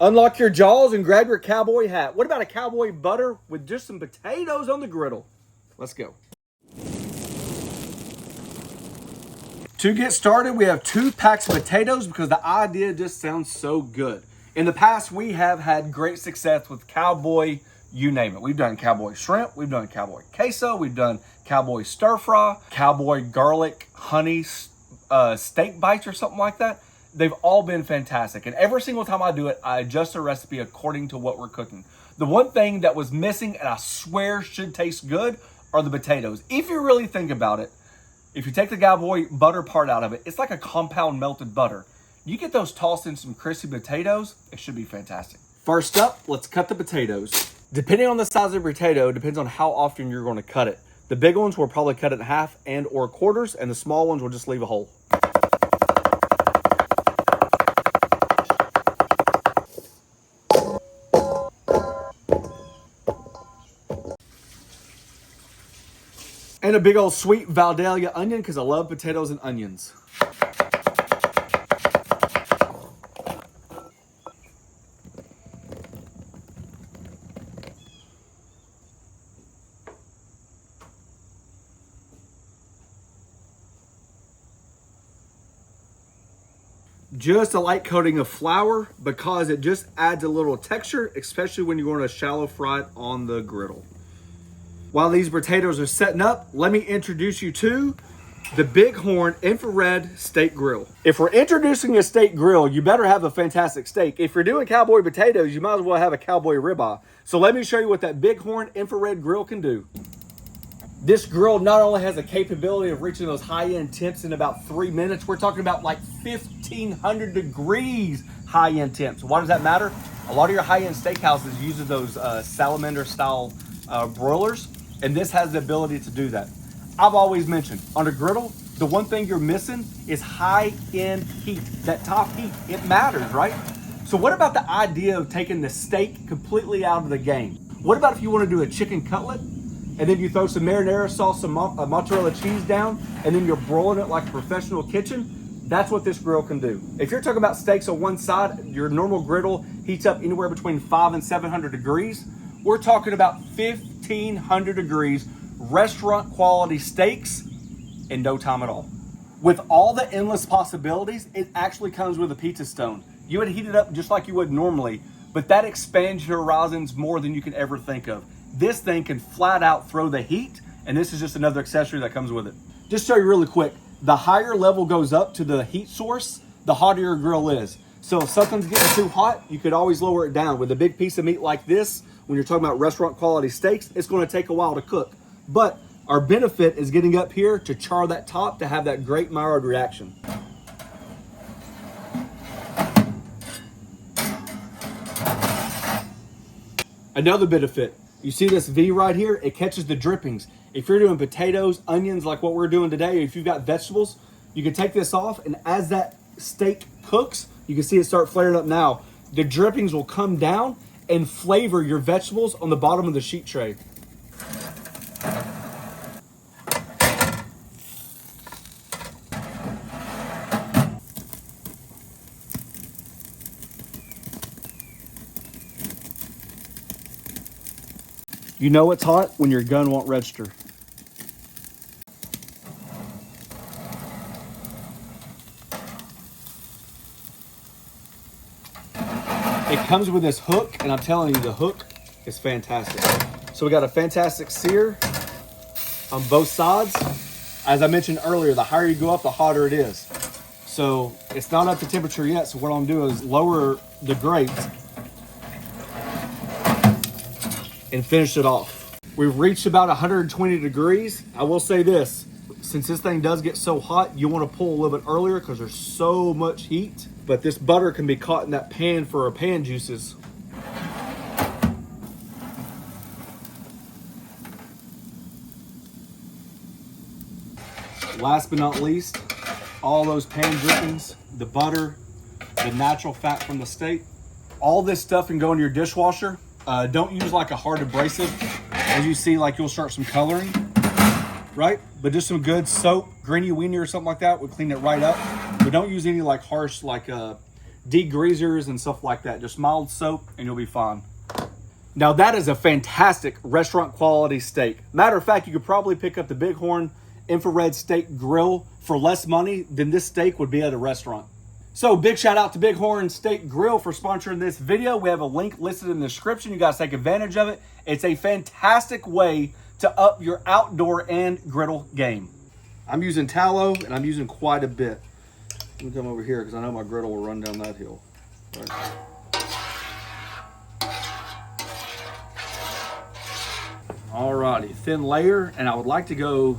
Unlock your jaws and grab your cowboy hat. What about a cowboy butter with just some potatoes on the griddle? Let's go. To get started, we have 2 packs of potatoes because the idea just sounds so good. In the past, we have had great success with cowboy, you name it. We've done cowboy shrimp, we've done cowboy queso, we've done cowboy stir fry, cowboy garlic, honey, steak bites or something like that. They've all been fantastic. And every single time I do it, I adjust the recipe according to what we're cooking. The one thing that was missing, and I swear should taste good, are the potatoes. If you really think about it, if you take the cowboy butter part out of it, it's like a compound melted butter. You get those tossed in some crispy potatoes, it should be fantastic. First up, let's cut the potatoes. Depending on the size of the potato, depends on how often you're going to cut it. The big ones will probably cut it in half and or quarters, and the small ones will just leave a hole. And a big old sweet Vidalia onion because I love potatoes and onions. Just a light coating of flour because it just adds a little texture, especially when you're going to shallow fry it on the griddle. While these potatoes are setting up, let me introduce you to the Bighorn Infrared Steak Grill. If we're introducing a steak grill, you better have a fantastic steak. If you're doing cowboy potatoes, you might as well have a cowboy ribeye. So let me show you what that Bighorn Infrared Grill can do. This grill not only has a capability of reaching those high-end temps in about 3 minutes, we're talking about like 1,500 degrees high-end temps. Why does that matter? A lot of your high-end steakhouses use those salamander-style broilers, and this has the ability to do that. I've always mentioned, on a griddle, the one thing you're missing is high-end heat. That top heat, it matters, right? So what about the idea of taking the steak completely out of the game? What about if you want to do a chicken cutlet, and then you throw some marinara sauce, some mozzarella cheese down, and then you're broiling it like a professional kitchen? That's what this grill can do. If you're talking about steaks on one side, your normal griddle heats up anywhere between 500 and 700 degrees. We're talking about 1,500 degrees, restaurant quality steaks in no time at all. With all the endless possibilities, it actually comes with a pizza stone. You would heat it up just like you would normally, but that expands your horizons more than you can ever think of. This thing can flat out throw the heat, and this is just another accessory that comes with it. Just to show you really quick, the higher level goes up to the heat source, the hotter your grill is. So if something's getting too hot, you could always lower it down. With a big piece of meat like this, when you're talking about restaurant quality steaks, it's going to take a while to cook. But our benefit is getting up here to char that top to have that great Maillard reaction. Another benefit, you see this V right here? It catches the drippings. If you're doing potatoes, onions, like what we're doing today, if you've got vegetables, you can take this off, and as that steak cooks, you can see it start flaring up now. The drippings will come down and flavor your vegetables on the bottom of the sheet tray. You know it's hot when your gun won't register. It comes with this hook, and I'm telling you, the hook is fantastic. So we got a fantastic sear on both sides. As I mentioned earlier, the higher you go up, the hotter it is. So it's not up to temperature yet, so what I'm doing is lower the grate and finish it off. We've reached about 120 degrees. I will say this, since this thing does get so hot, you want to pull a little bit earlier because there's so much heat. But this butter can be caught in that pan for our pan juices. Last but not least, all those pan drippings, the butter, the natural fat from the steak. All this stuff can go in your dishwasher. Don't use like a hard abrasive. As you see, like you'll start some coloring, right? But just some good soap, Greeny Weenie or something like that would clean it right up. But don't use any like harsh like degreasers and stuff like that. Just mild soap and you'll be fine. Now that is a fantastic restaurant quality steak. Matter of fact, you could probably pick up the Bighorn infrared steak grill for less money than this steak would be at a restaurant. So big shout out to Bighorn Steak Grill for sponsoring this video. We have a link listed in the description. You guys take advantage of it. It's a fantastic way to up your outdoor and griddle game. I'm using tallow and I'm using quite a bit. Let me come over here because I know my griddle will run down that hill. Right. Alrighty, thin layer, and I would like to go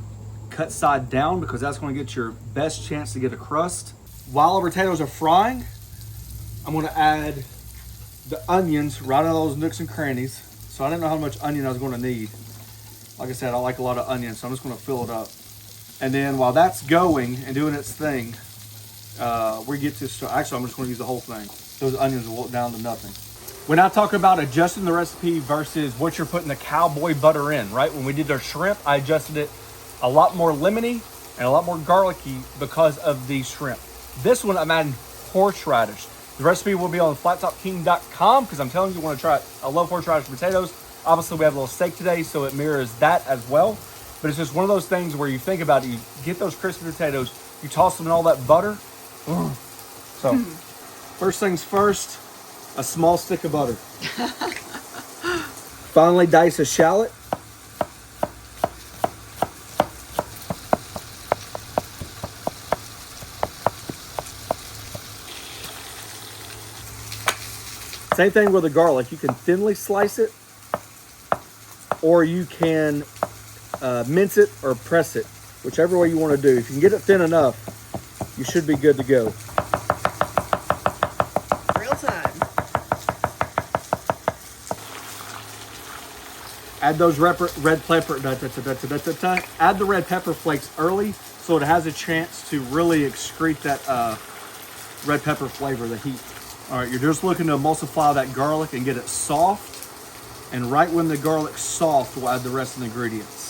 cut side down because that's going to get your best chance to get a crust. While our potatoes are frying, I'm going to add the onions right out of those nooks and crannies. So I didn't know how much onion I was going to need. Like I said, I like a lot of onion, so I'm just going to fill it up. And then while that's going and doing its thing, we get to, actually I'm just going to use the whole thing. Those onions will look down to nothing. When I talk about adjusting the recipe versus what you're putting the cowboy butter in, right? When we did our shrimp, I adjusted it a lot more lemony and a lot more garlicky because of the shrimp. This one, I'm adding horseradish. The recipe will be on flattopking.com because I'm telling you, you want to try it. I love horseradish potatoes. Obviously, we have a little steak today, so it mirrors that as well. But it's just one of those things where you think about it, you get those crispy potatoes, you toss them in all that butter. So, first things first, a small stick of butter. Finely dice a shallot. Same thing with the garlic. You can thinly slice it, or you can mince it or press it, whichever way you want to do. If you can get it thin enough, you should be good to go. Real time. Add those red pepper. Add the red pepper flakes early so it has a chance to really excrete that red pepper flavor, the heat. All right, you're just looking to emulsify that garlic and get it soft. And right when the garlic's soft, we'll add the rest of the ingredients.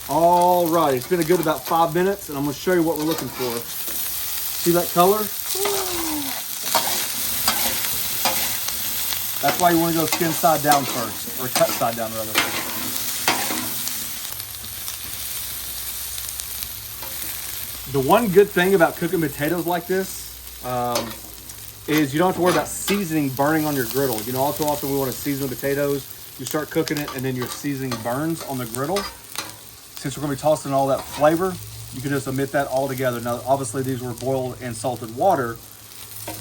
All right, it's been a good about 5 minutes, and I'm gonna show you what we're looking for. See that color? That's why you wanna go skin side down first, or cut side down rather. The one good thing about cooking potatoes like this is you don't have to worry about seasoning burning on your griddle. You know, all too often we want to season the potatoes. You start cooking it and then your seasoning burns on the griddle. Since we're going to be tossing all that flavor, you can just omit that altogether. Now, obviously these were boiled in salted water,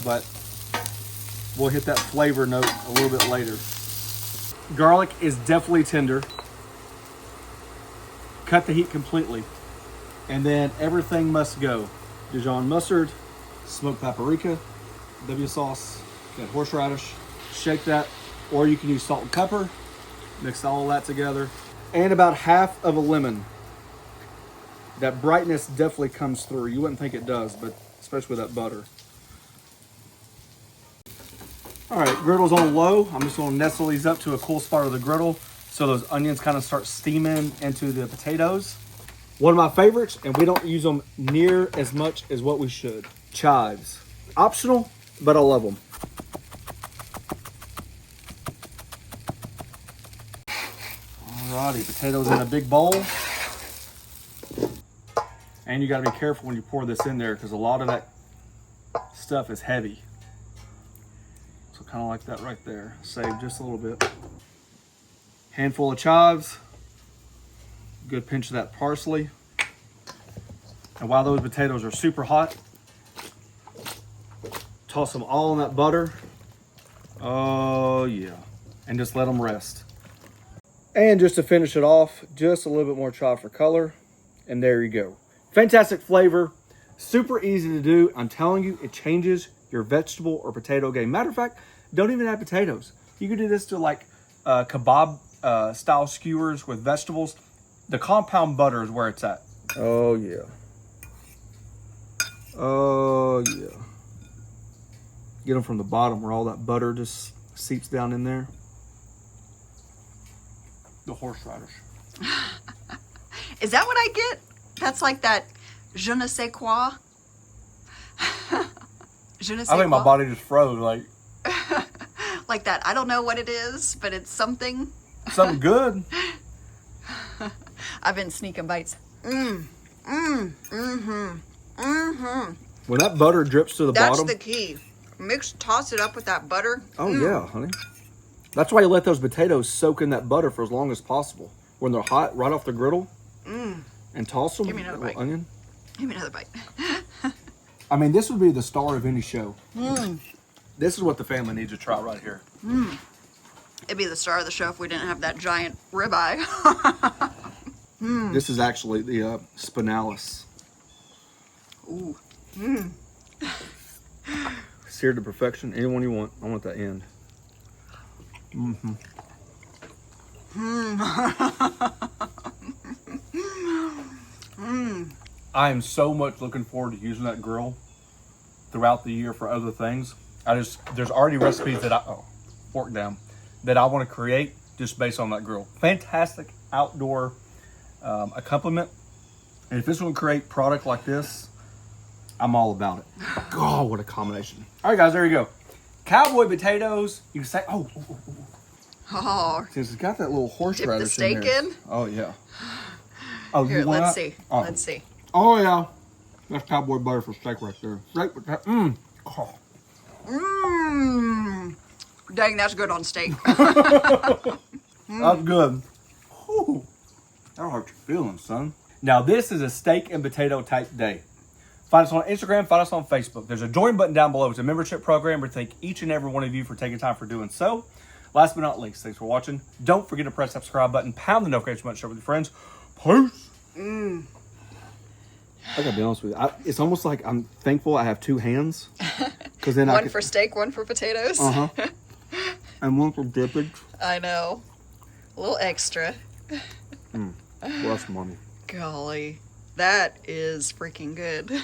but we'll hit that flavor note a little bit later. Garlic is definitely tender. Cut the heat completely. And then everything must go. Dijon mustard, smoked paprika, W sauce, got horseradish, shake that, or you can use salt and pepper, mix all that together, and about half of a lemon. That brightness definitely comes through. You wouldn't think it does, but especially with that butter. All right, griddle's on low. I'm just gonna nestle these up to a cool spot of the griddle so those onions kind of start steaming into the potatoes. One of my favorites, and we don't use them near as much as what we should, chives. Optional, but I love them. Alrighty, potatoes in a big bowl. And you gotta be careful when you pour this in there because a lot of that stuff is heavy. So kind of like that right there. Save just a little bit. Handful of chives. Good pinch of that parsley. And while those potatoes are super hot, toss them all in that butter. Oh yeah. And just let them rest. And just to finish it off, just a little bit more chive for color. And there you go. Fantastic flavor. Super easy to do. I'm telling you, it changes your vegetable or potato game. Matter of fact, don't even add potatoes. You can do this to like kebab style skewers with vegetables. The compound butter is where it's at. Oh yeah. Oh yeah. Get them from the bottom where all that butter just seeps down in there. The horseradish. Is that what I get? That's like that je ne sais quoi. Je ne I sais think my quoi. body just froze. Like Like that. I don't know what it is, but it's something. something good. I've been sneaking bites. When that butter drips to the That's bottom. the key. Toss it up with that butter. Oh yeah, honey. That's why you let those potatoes soak in that butter for as long as possible. When they're hot, right off the griddle, and toss them. Give me another bite. Onion. Give me another bite. I mean, this would be the star of any show. This is what the family needs to try right here. It'd be the star of the show if we didn't have that giant ribeye. This is actually the spinalis. Ooh. Seared to perfection. Anyone you want. I want that end. I am so much looking forward to using that grill throughout the year for other things. There's already recipes that fork down, that I want to create just based on that grill. Fantastic outdoor accompaniment. And if this will create product like this, I'm all about it. God, what a combination. All right, guys, there you go. Cowboy potatoes. You can say, oh, Oh, since it's got that little horseradish dip the steak in there. in. Oh, yeah. Oh, Here, you want let's that? see. Oh. Let's see. Oh, yeah. That's cowboy butter for steak right there. Steak with that. Oh. Dang, that's good on steak. That's good. Whew. That'll hurt your feelings, son. Now, this is a steak and potato type day. Find us on Instagram, find us on Facebook. There's a join button down below. It's a membership program. We thank each and every one of you for taking time for doing so. Last but not least, thanks for watching. Don't forget to press that subscribe button, pound the notification button, share with your friends. Peace. I gotta be honest with you. It's almost like I'm thankful I have two hands. Cause then One for steak, one for potatoes. And one for dippage. I know. A little extra. Bless mommy. Golly. That is freaking good.